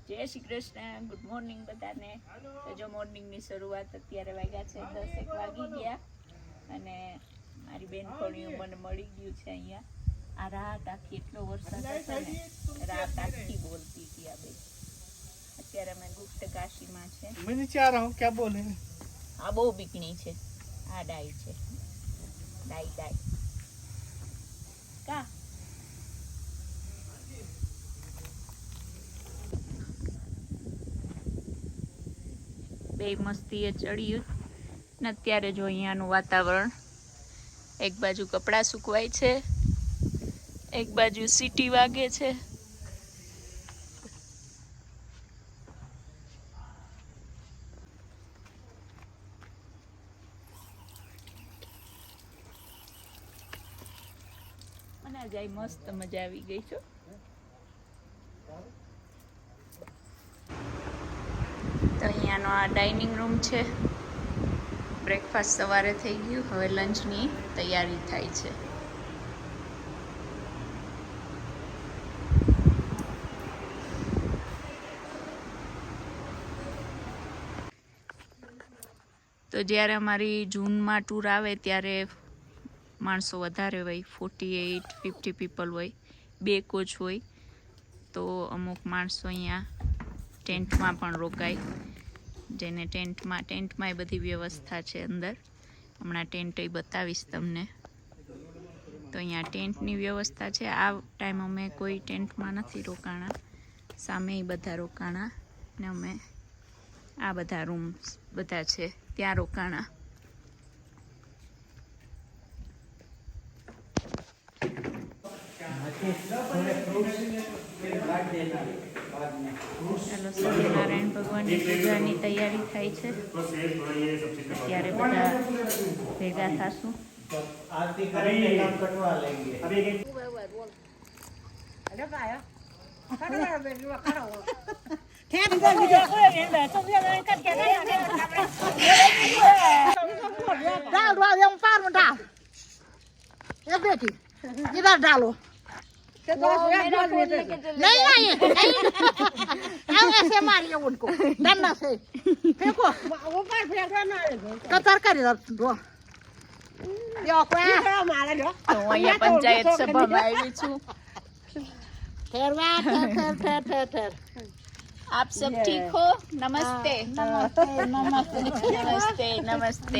જય Shri Krishna, good morning બધાને. તો જો મોર્નિંગની શરૂઆત અત્યારે વાગ્યા છે 10 વાગી ગયા અને મારી બેનપણીઓ મને મળી ગયું છે અહીંયા. આ રાત આખી એટલો વરસાદ હતો ને, રાત આખી બોલતી હતી આ બે. અત્યારે અમે ગુપ્ત કાશીમાં છે. मैं नीचे आ रहा हूँ, क्या बोले? આ બહુ બીકણી છે. આ ડાઈ છે, ડાઈ ડાઈ કા બે મસ્તીએ ચડ્યું ને અત્યારે જો અહીંયાનું વાતાવરણ, એક બાજુ કપડાં સુકવાય છે, એક બાજુ સીટી વાગે છે. મને જાય મસ્ત મજા આવી ગઈ છો. તો અહીંયાનો આ ડાઇનિંગ રૂમ છે. બ્રેકફાસ્ટ સવારે થઈ ગયું, હવે લંચની તૈયારી થાય છે. તો જ્યારે અમારી જૂનમાં ટૂર આવે ત્યારે માણસો વધારે હોય, 48-50 પીપલ હોય, 2 કોચ હોય. તો અમુક માણસો અહીંયા ટેન્ટમાં પણ રોકાય, જેને ટેન્ટમાં એ બધી વ્યવસ્થા છે અંદર. હમણાં ટેન્ટ એ બતાવીશ તમને. તો અહીંયા ટેન્ટની વ્યવસ્થા છે. આ ટાઈમ અમે કોઈ ટેન્ટમાં નથી રોકાણા, સામે બધા રોકાણા ને અમે આ બધા રૂમ્સ બધા છે ત્યાં રોકાણા. ચાલો, સત્યનારાયણ ભગવાનની પૂજાની તૈયારી થાય છે. અત્યારે બધા ભેગા થાશું. डालो नहीं नहीं ऐसे मारिए उनको डंडा से फेंको कतर कर दो અહીંયા પંચાયત સભામાં આવી છું. ठहर આપ સબ ઠીક હો? નમસ્તે નમસ્તે નમસ્તે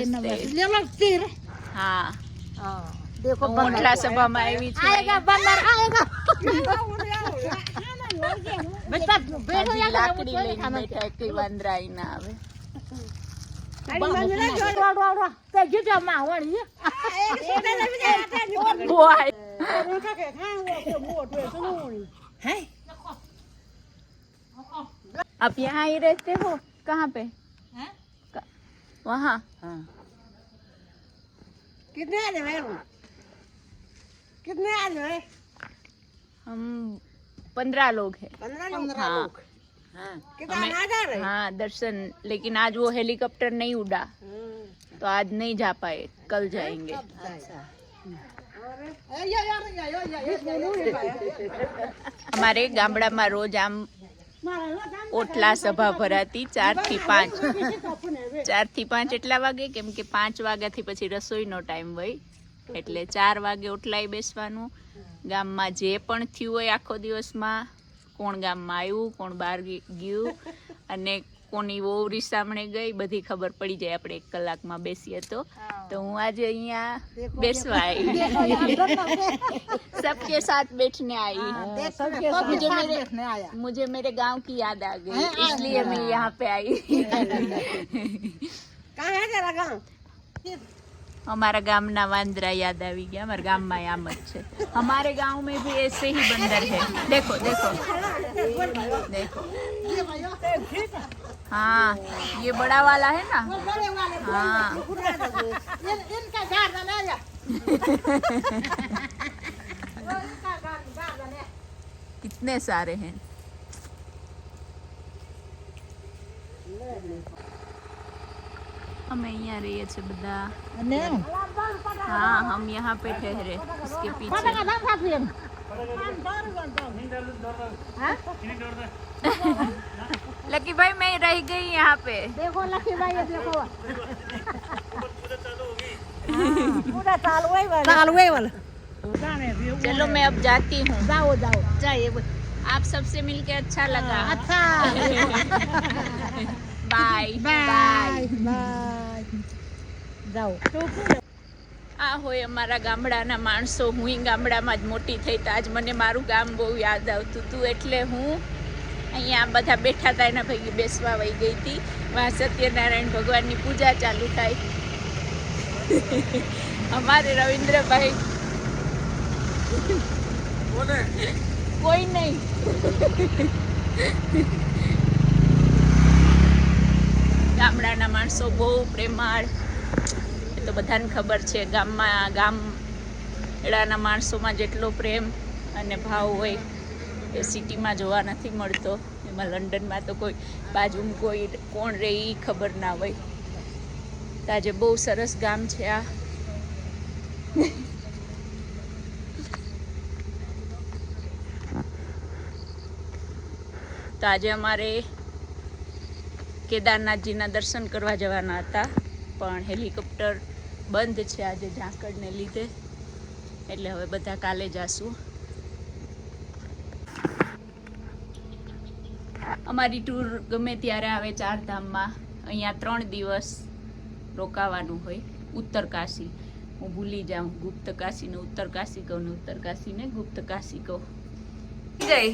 નમસ્તે. ले लो तीर હા, देखो હું મોટલા સભામાં આવી છું. आएगा बंदर आएगा बेटा बैठो હજી यार લાકડી લઈને બેઠા, એકલી વાંદરાઈ ના આવે. तो जिजा मावड़ी है आप यहाँ ही रहते हो? कहाँ पे? वहाँ. कितने आने भाई कितने आने भाई हम 15 लोग हैं. 15 लोग कितना हमें- ना जा रहे हाँ, दर्शन. लेकिन आज वो हेलीकॉप्टर नहीं उड़ा तो आज नहीं जा पाए, कल जाएंगे. हमारे ગામડામાં રોજ આમ ઓટલા સભા ભરાતી 4 થી 5. 4 થી 5 એટલા વાગે કેમ કે 5 વાગ્યાથી પછી રસોઈનો ટાઈમ હોય, એટલે 4 વાગે ઓટલાય બેસવાનું. ગામમાં જે પણ થયું હોય આખો દિવસમાં, કોણ ગામમાં આવ્યું, કોણ બહાર ગયું અને કોની વહુ રીસામણે ગઈ, બધી ખબર પડી જાય આપણે 1 કલાકમાં બેસીએ તો. તો હું આજે અહીંયા બેસવા આવી, सबके साथ बैठने आई. मुझे मेरे गांव की याद आ गई, इसलिए मैं यहाँ पे आई. कहाँ है तेरा गाँव हमारा गामना वांद्रा याद आ गया. हमारे गांव में आम જ છે. हमारे गांव में भी ऐसे ही बंदर है. देखो देखो देखो. हाँ, ये बड़ा वाला है ना. हाँ. इनका घर बना लिया कितने सारे हैं. हम यहाँ रहिए थे बदा. हाँ, हम यहाँ पे ठहरे, उसके पीछे. लकी भाई मैं रह गई यहाँ पे। देखो लकी भाई ये देखो पूरा चालू है वाला चलो मैं अब जाती हूँ। जाओ जाइए आप सबसे मिलके अच्छा लगा। अच्छा बाय બાય જાઓ આ હોય અમારા ગામડાના માણસો. હું ગામડામાં જ મોટી થઈ તો આજ મને મારું ગામ બહુ યાદ આવતું હતું એટલે હું અહીંયા બધા બેઠા હતા એના ભેગી બેસવા વહી ગઈ હતી. વहाँ સત્યનારાયણ ભગવાનની પૂજા ચાલુ થાય. અમારે રવિન્દ્રભાઈ કોઈ નહીં. ગામડાના માણસો બહુ પ્રેમાળ, એ તો બધાને ખબર છે. ગામડાના માણસોમાં જેટલો પ્રેમ અને ભાવ હોય એ સિટીમાં જોવા નથી મળતો. એમાં લંડનમાં તો કોઈ બાજુમાં કોઈ કોણ રહે એ ખબર ના હોય. તો આજે બહુ સરસ ગામ છે આ. તો આજે અમારે કેદારનાથજીના દર્શન કરવા જવાના હતા પણ હેલિકોપ્ટર બંધ છે આજે ઝાકળને લીધે, એટલે હવે બધા કાલે જાશું. અમારી ટૂર ગમે ત્યારે આવે ચારધામમાં. અહીંયા 3 દિવસ રોકાવાનું હોય. ઉત્તર કાશી હું ભૂલી જાઉં, ગુપ્ત કાશીને ઉત્તર કાશી કહું ને ઉત્તર કાશીને ગુપ્ત કાશી કહું. ગઈ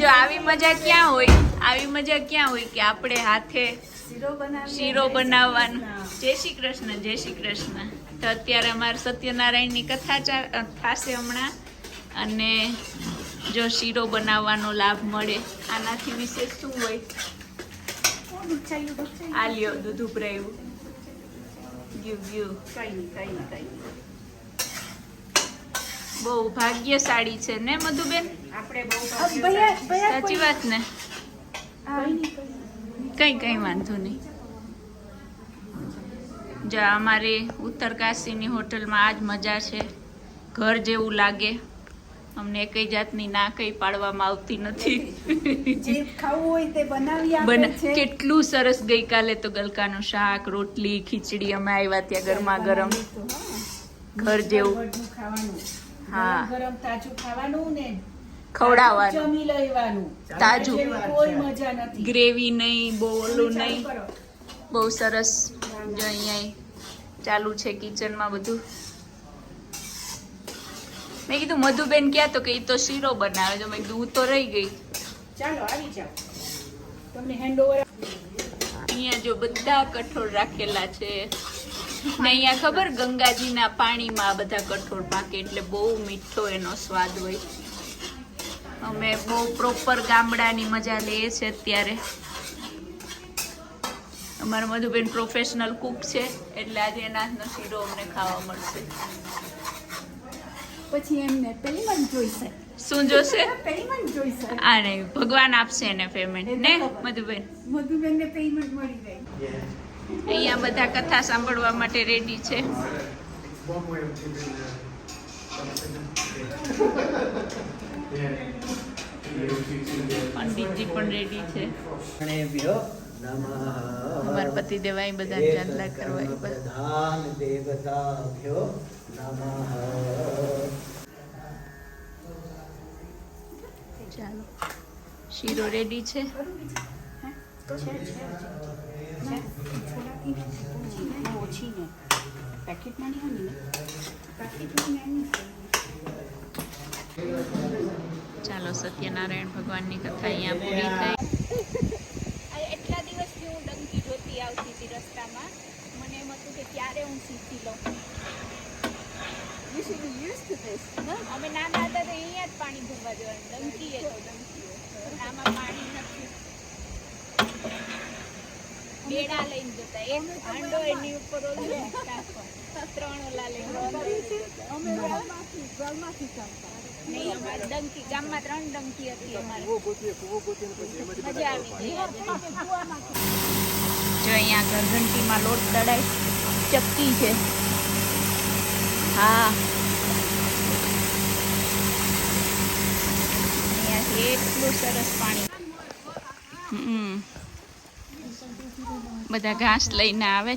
જો આવી મજા ક્યાં હોય, આવી મજા ક્યાં હોય કે આપણે હાથે શીરો બનાવવાનું. જય શ્રી કૃષ્ણ, જય શ્રી કૃષ્ણ. તો અત્યારે અમારે સત્યનારાયણની કથા થશે હમણાં, અને જો શીરો બનાવવાનો લાભ મળે આનાથી વિશેષ શું હોય? આ લ્યો દૂધ ઉભરાયું. કઈ બહુ ભાગ્યશાળી છે ને મધુબેન? આપણે બહુ સાચી વાત ને. કઈ વાંધો નહીં. જો અમારે ઉત્તર કાશીની હોટલમાં આજ મજા છે. ઘર જેવું લાગે. અમને કઈ જાતની ના કઈ પાડવામાં આવતી નથી. જે ખાવું હોય તે બનાવી આપે છે. કેટલું સરસ. ગઈકાલે તો ગલકાનું શાક, રોટલી, ખીચડી અમે આવ્યા ત્યાં ગરમા ગરમ. ઘર જેવું ખાવાનું. હા, ગરમ તાજું ખાવાનું ને ખવડાવવાનું જમી લેવાનું. તાજું. કોઈ મજા નથી. ગ્રેવી નહીં, બહુ ઓલું નહીં. કરો. બહુ સરસ. જો અહીંયા ચાલુ છે કિચનમાં બધું. મેં કીધું મધુબેન ક્યાં? તો કે ઈ તો શીરો બનાવે. તો મેં કીધું હું તો રહી ગઈ. ચાલો આવી જાઓ, તમને હેન્ડઓવર. અહીંયા જો બધા કઠોળ રાખેલા છે ને અહીંયા ખબર ગંગાજીના પાણીમાં આ બધા કઠોળ પાકે એટલે બહુ મીઠો એનો સ્વાદ હોય. અમે બહુ પ્રોપર ગામડાની મજા લઈએ છે અત્યારે. અમારા મધુબેન પ્રોફેશનલ કુક છે એટલે આજે એના હાથનો શીરો અમને ખાવા મળશે. પછી એમને પેમેન્ટ જોઈશે. શું જોશે? પેમેન્ટ જોઈશે. આ નહીં, ભગવાન આપશે એને પેમેન્ટ ને મધુબેન. મધુબેનને પેમેન્ટ મળી જાય. અહીંયા બધા કથા સાંભળવા માટે રેડી છે. પંડિતજી પણ રેડી છે. અમારા પતિ દેવાય બધા ચાંદલા કરવા. ચાલો, શીરો રેડી છે. ચાલો, સત્યનારાયણ ભગવાનની કથા અહીંયા પૂરી થઈ. એટલા દિવસથી હું ડંકી જોતી આવતી હતી રસ્તામાં. મને એમ હતું કે ક્યારે હું શીખી લઉં. અમે નાના હતા તો અહીંયા જ પાણી ભરવા જવાનું. ડંકી એ તો ડંકી, આમાં પાણી નથી. બેડા લઈને જતા. એક હાંડો એની ઉપર ઓલું 3 ઓલા લઈને નહીં. અમારે ડંકી ગામમાં 3 ડંકી હતી અમારે. મજા આવી ગઈ. જો અહીંયા ઘરઘંટીમાં લોટ દળાય. ચક્કી છે. હા, એટલું સરસ પાણી. બધા ઘાસ લઈને આવે.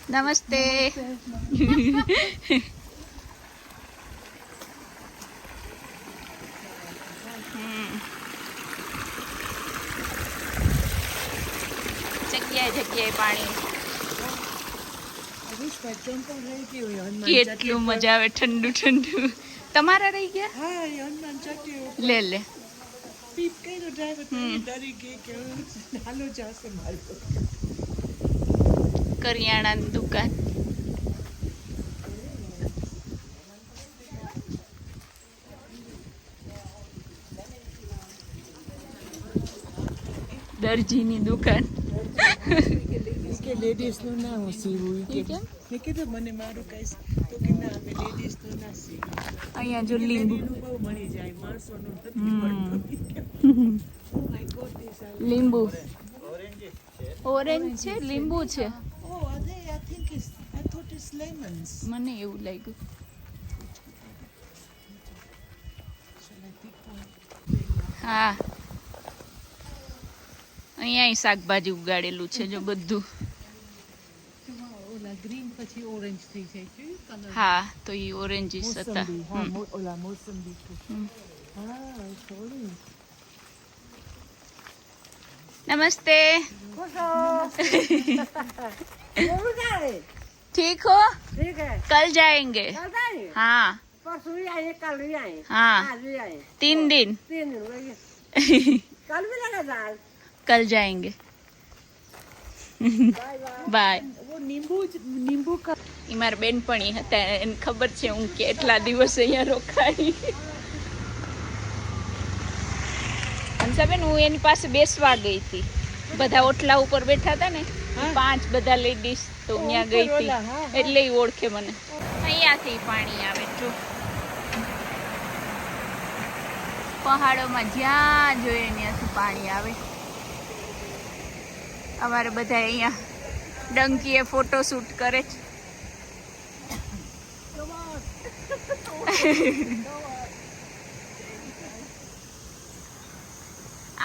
નમસ્તે. જગ્યાએ જગ્યાએ પાણી. કેટલું મજા આવે, ઠંડુ ઠંડુ. તમારા રહી ગયા? લે લે. કરિયાણાની દુકાન. દરજીની દુકાન. લેડીઝ નું ના હું સીવું કેમ? મેં કીધું મને મારું કઈશ તો કે ના અમે લેડીઝ નું ના સીવું. અહીંયા જો લીંબુ. બહુ મળી જાય માણસોનું નથી લીંબુ ઓરેન્જ છે, લીંબુ છે. Oh, are they? I thought it's lemons. મને એવું લાગ્યું. હા, અહીંયા શાકભાજી ઉગાડેલું છે જો બધું. ઓલા ગ્રીન પછી ઓરેન્જ થઈ જાય છે કલર. હા, તો એ ઓરેન્જીસ હતા. ઓલા મોસંબી. હા, સોરી. नमस्ते. ठीक हो? ठीक है कल जाएंगे. कल जाएंगे हाँ परसों भी आए कल भी आए हाँ, आज भी आए 3 दिन. 3 दिन लगे कल भी लगा जाए कल जाएंगे. બાય. वो नींबू का એ મારા બેનપણી હતા, એને ખબર છે હું કેટલા દિવસ અહીંયા રોકાઈ. હંસાબેન, હું એની પાસે બેસવા ગઈ હતી. બધા ઓટલા ઉપર બેઠા હતા ને, 5 બધા લેડીઝ, તો ત્યાં ગઈ હતી એટલે ઈ ઓળખે મને. અહીંયાથી પાણી આવે જો પહાડોમાં, જ્યાં જોઈએ ત્યાંથી પાણી આવે. અમારે બધા અહીંયા ડંકીએ ફોટો શૂટ કરે છે.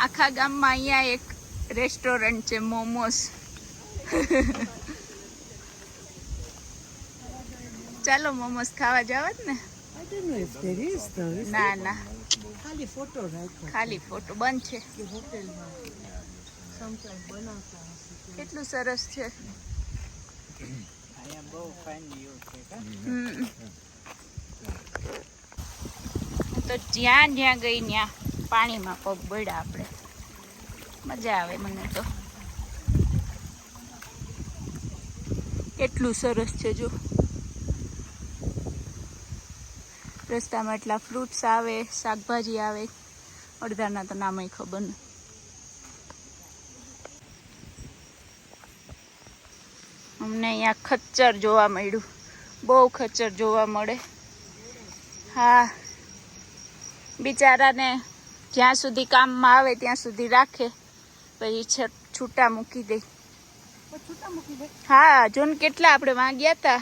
આખા ગામમાં અહીંયા એક રેસ્ટોરન્ટ છે, મોમોસ. ચાલો મોમોસ ખાવા જવા જ ને. I don't know if there is though. ના ના, ખાલી ફોટો રાખો ખાલી ફોટો. બંધ છે. કે હોટેલમાં સમટાઈમ બનાવતા હશે. કેટલું સરસ છે. હમ. તો જ્યાં જ્યાં ગઈ ત્યાં પાણીમાં પગ બળ્યા આપણે. મજા આવે મને તો. કેટલું સરસ છે જો. રસ્તામાં એટલા ફ્રૂટ્સ આવે, શાકભાજી આવે, અડધાના તો નામય ખબર નહીં. અમને અહીંયા ખચ્ચર જોવા મળ્યું. બહુ ખચ્ચર જોવા મળે. હા, બિચારાને જ્યાં સુધી કામમાં આવે ત્યાં સુધી રાખે, પછી છૂટા મૂકી દે. હા, જો ને કેટલા આપણે વાં ગયા હતા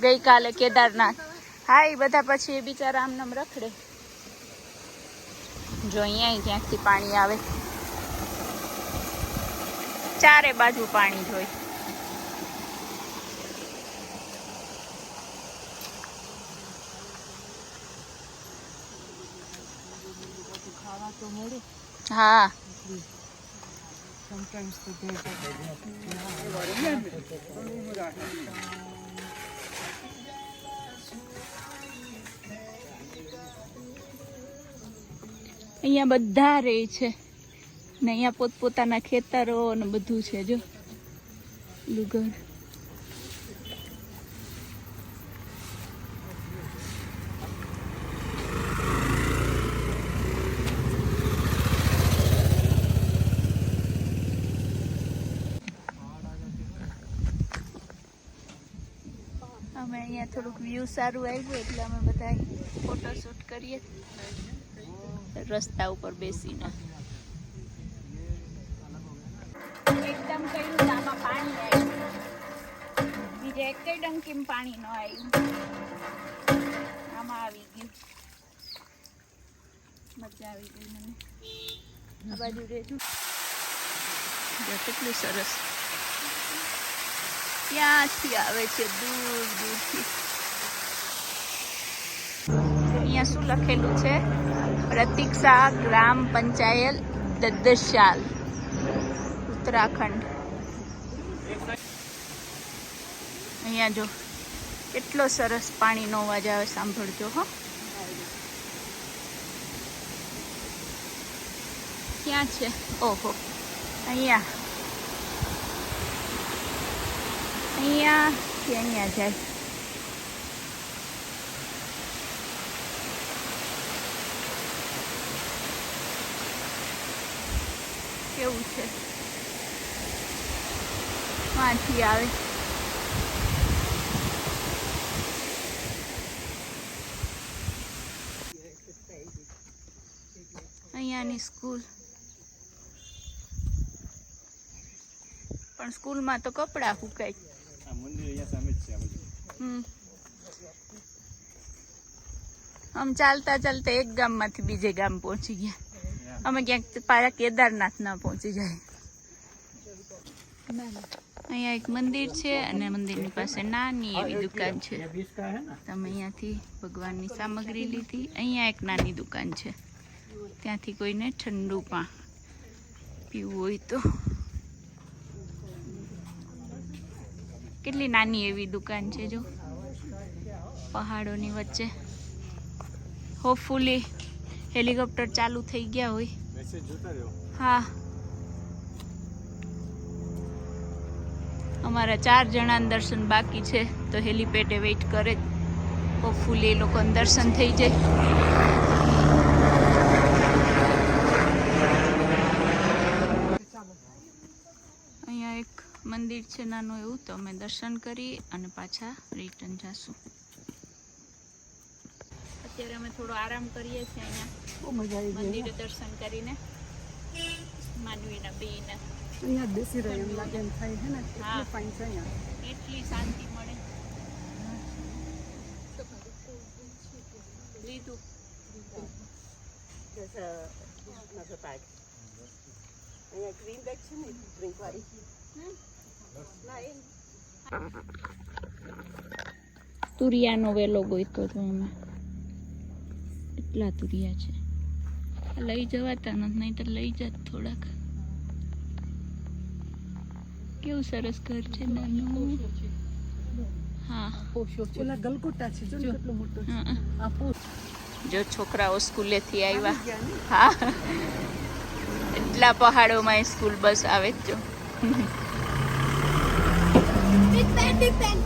ગઈકાલે કેદારનાથ. હા, એ બધા પછી એ બિચારા આમનામ રખડે. જો અહીંયા ક્યાંકથી પાણી આવે, ચારે બાજુ પાણી જોઈ. ખાવા તો મળે. હા, Sometimes the day અહીંયા બધા રહે છે ને, અહીંયા પોતપોતાના ખેતરો ને બધું છે જો લુગર. અમે અહીંયા થોડુંક વ્યૂ સારું આવ્યું એટલે અમે બધા ફોટો શૂટ કરીએ રસ્તા ઉપર બેસીને. એકદમ કયું આમાં પાણી આવ્યું, બીજે એક ડંકીમાં પાણી ન આવ્યું, આમાં આવી ગયું. મજા આવી ગઈ મને. આ બાજુ રહેજો. જો કેટલું સરસ. ક્યાંથી આવે છે? દૂર દૂરથી. અહીંયા શું લખેલું છે? પ્રતીક્ષા ગ્રામ પંચાયત દદ્દશાલ, ઉત્તરાખંડ. અહીંયા જો કેટલો સરસ પાણીનો અવાજ આવે, સાંભળજો હો. ક્યાં છે? ઓહો, અહીંયા અહીંયા જાય. કેવું છે? વાંથી આવે. અહીંયાની સ્કૂલ, પણ સ્કૂલમાં તો કપડાં સુકાય. આમ ચાલતા ચાલતા એક ગામમાંથી બીજે ગામ પહોંચી ગયા. અમે ક્યાંક પાછા કેદારનાથ ના પહોંચી જાય. અહીંયા એક મંદિર છે અને મંદિરની પાસે નાની એવી દુકાન છે. તમે અહીંયાથી ભગવાનની સામગ્રી લીધી. અહીંયા એક નાની દુકાન છે, ત્યાંથી કોઈને ઠંડુ પાણી પીવું હોય તો. કેટલી નાની એવી દુકાન છે જો, પહાડોની વચ્ચે. હોપફુલી હેલિકોપ્ટર ચાલુ થઈ ગયા હોય. હા, અમારા 4 જણાના દર્શન બાકી છે, તો હેલીપેડે વેઇટ કરે. હોપફુલી એ લોકોને દર્શન થઈ જાય. અહીંયા એક મંદિર છે નાનું એવું, તો અમે દર્શન કરી અને પાછા રિટર્ન જાશું. અત્યારે અમે થોડો આરામ કરીએ છીએ અહીંયા. બહુ મજા આવી ગઈ. મંદિરે દર્શન કરીને માનવીના બેને અહીંયા બેસી રહ્યો એમ લાગે એમ થાય છે ને. હા. એટલું ફાઇન છે અહીંયા. એટલી શાંતિ મળે. લીધું. અહીંયા ગ્રીન બેગ છે ને, ડ્રિંક વાળી. તુરિયાનો વેલો ગોઈતો હતો એમાં. એટલા તુરિયા છે. લઈ જવાતા નથી, નહીં તો લઈ જાત થોડાક. કેવું સરસ ઘર છે નાનું. હા, ઓલા ગલગોટા છે, જો ને કેટલો મોટો છે. હા. આ પોશ. જો છોકરાઓ સ્કૂલેથી આવ્યા. હા, એટલા પહાડોમાં સ્કૂલ બસ આવે જ જો. Big bang, big bang.